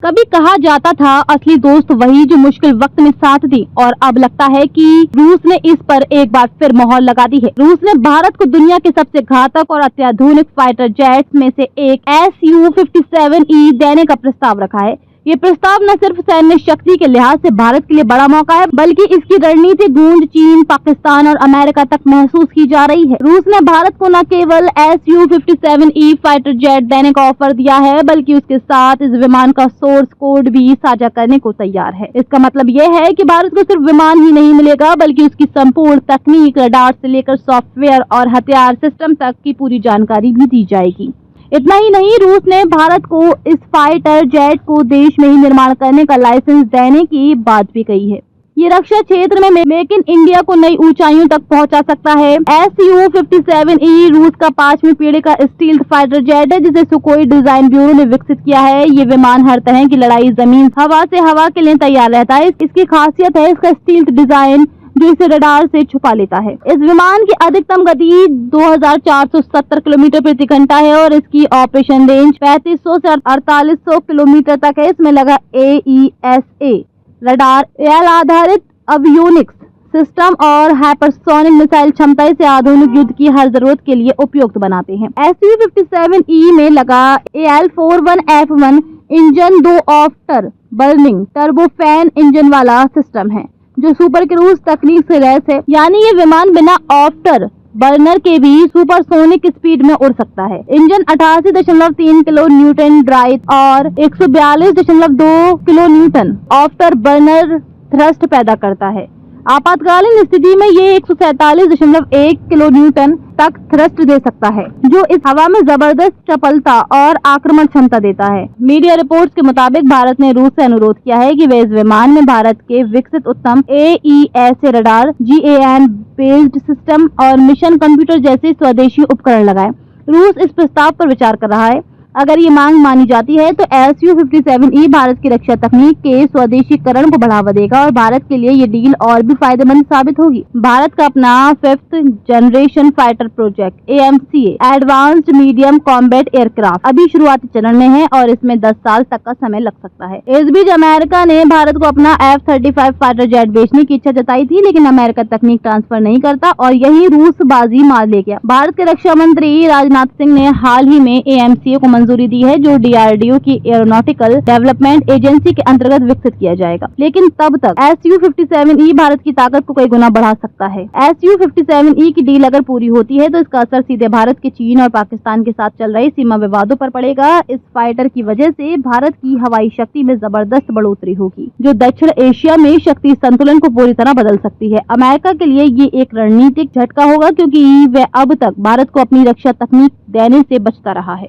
कभी कहा जाता था असली दोस्त वही जो मुश्किल वक्त में साथ दी, और अब लगता है कि रूस ने इस पर एक बार फिर मोहर लगा दी है। रूस ने भारत को दुनिया के सबसे घातक और अत्याधुनिक फाइटर जेट्स में से एक Su-57E देने का प्रस्ताव रखा है। ये प्रस्ताव न सिर्फ सैन्य शक्ति के लिहाज से भारत के लिए बड़ा मौका है, बल्कि इसकी रणनीतिक गूंज चीन, पाकिस्तान और अमेरिका तक महसूस की जा रही है। रूस ने भारत को न केवल Su-57E फाइटर जेट देने का ऑफर दिया है, बल्कि उसके साथ इस विमान का सोर्स कोड भी साझा करने को तैयार है। इसका मतलब ये है कि भारत को सिर्फ विमान ही नहीं मिलेगा, बल्कि उसकी संपूर्ण तकनीक, रडार से लेकर सॉफ्टवेयर और हथियार सिस्टम तक की पूरी जानकारी भी दी जाएगी। इतना ही नहीं, रूस ने भारत को इस फाइटर जेट को देश में ही निर्माण करने का लाइसेंस देने की बात भी कही है। ये रक्षा क्षेत्र में मेक इन इंडिया को नई ऊंचाइयों तक पहुंचा सकता है। Su-57E रूस का 5वीं पीढ़ी का स्टील्थ फाइटर जेट है, जिसे सुखोई डिजाइन ब्यूरो ने विकसित किया है। ये विमान हर तरह की लड़ाई जमीन हवा से हवा के लिए तैयार रहता है। इसकी खासियत है इसका स्टील्थ डिजाइन, जो इसे रडार से छुपा लेता है। इस विमान की अधिकतम गति 2470 किलोमीटर प्रति घंटा है और इसकी ऑपरेशन रेंज 3500 से 4800 किलोमीटर तक है। इसमें लगा AESA रडार, एयर आधारित अवियोनिक्स सिस्टम और हाइपरसोनिक मिसाइल क्षमता इसे आधुनिक युद्ध की हर जरूरत के लिए उपयुक्त बनाते हैं। Su-57E में लगा AL-41F1 engine 2 after burning turbofan engine वाला सिस्टम है, जो सुपर क्रूज तकनीक से लैस है। यानी ये विमान बिना आफ्टर बर्नर के भी सुपरसोनिक स्पीड में उड़ सकता है। इंजन 88.3 किलो न्यूटन ड्राइव और 142.2 kilo Newton after burner thrust पैदा करता है। आपातकालीन स्थिति में ये 147.1 किलो न्यूटन तक थ्रस्ट दे सकता है, जो इस हवा में जबरदस्त चपलता और आक्रमण क्षमता देता है। मीडिया रिपोर्ट्स के मुताबिक भारत ने रूस से अनुरोध किया है कि वे इस विमान में भारत के विकसित उत्तम AESA radar, GAN based system और मिशन कंप्यूटर जैसे स्वदेशी उपकरण लगाए। रूस इस प्रस्ताव पर विचार कर रहा है। अगर ये मांग मानी जाती है तो Su-57E भारत की रक्षा तकनीक के स्वदेशीकरण को बढ़ावा देगा और भारत के लिए ये डील और भी फायदेमंद साबित होगी। भारत का अपना 5th generation fighter project AMCA advanced medium combat aircraft अभी शुरुआती चरण में है और इसमें 10 साल तक का समय लग सकता है। इस बीच अमेरिका ने भारत को अपना F-35 फाइटर जेट बेचने की इच्छा जताई थी, लेकिन अमेरिका तकनीक ट्रांसफर नहीं करता और यही रूस बाजी मार ले गया। भारत के रक्षा मंत्री राजनाथ सिंह ने हाल ही में AMCA को मंजूरी दी है, जो DRDO की एरोनॉटिकल डेवलपमेंट एजेंसी के अंतर्गत विकसित किया जाएगा। लेकिन तब तक Su-57E भारत की ताकत को कई गुना बढ़ा सकता है। Su-57E की डील अगर पूरी होती है तो इसका असर सीधे भारत के चीन और पाकिस्तान के साथ चल रहे सीमा विवादों पर पड़ेगा। इस फाइटर की वजह से भारत की हवाई शक्ति में जबरदस्त बढ़ोतरी होगी, जो दक्षिण एशिया में शक्ति संतुलन को पूरी तरह बदल सकती है। अमेरिका के लिए ये एक रणनीतिक झटका होगा, क्योंकि वह अब तक भारत को अपनी रक्षा तकनीक देने से बचता रहा है।